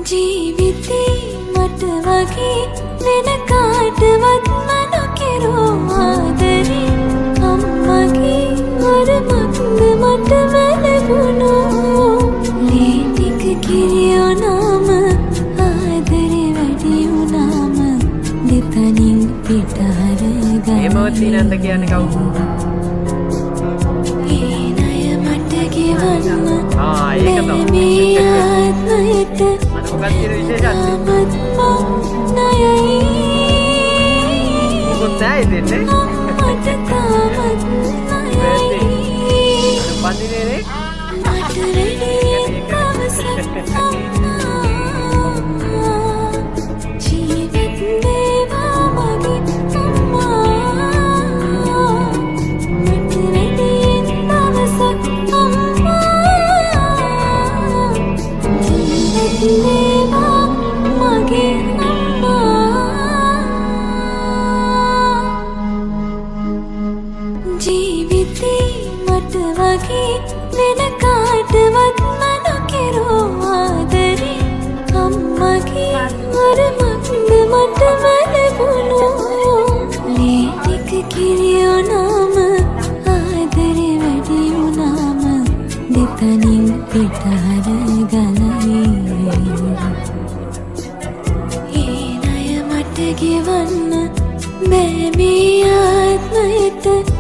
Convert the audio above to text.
ජීවිතේ මට වගේ වෙන කාටවත් නොකිරෝ ආදරේ අම්මගේ වරමක්ද මට වැළපුණෝ ලේ ටික කිරියෝ නාම ආදරේ වැඩි වුණාම දෙතනින් පිටහර ගන්න එමෝති නන්ද කියන්නේ කවුද? ඒ ණය මට ගෙවන්න ඒක තමයි ආත්මයට මොකක්ද කියන විශේෂත්වය? මොකද දෙන්නේ? පන්දිනේ ජීවිතේ මට වගේ වෙන කාටවත් නොකිරෝ ආදරේ අම්මගේ වරමක්ද මට වැළපුණෝ ලේ ටික කිරියෝ නාම ආදරේ වැඩි වුණාම දෙතනින් පිටහර ගලයි ඒ ණය මට ගෙවන්න බෑ මේ ආත්මයට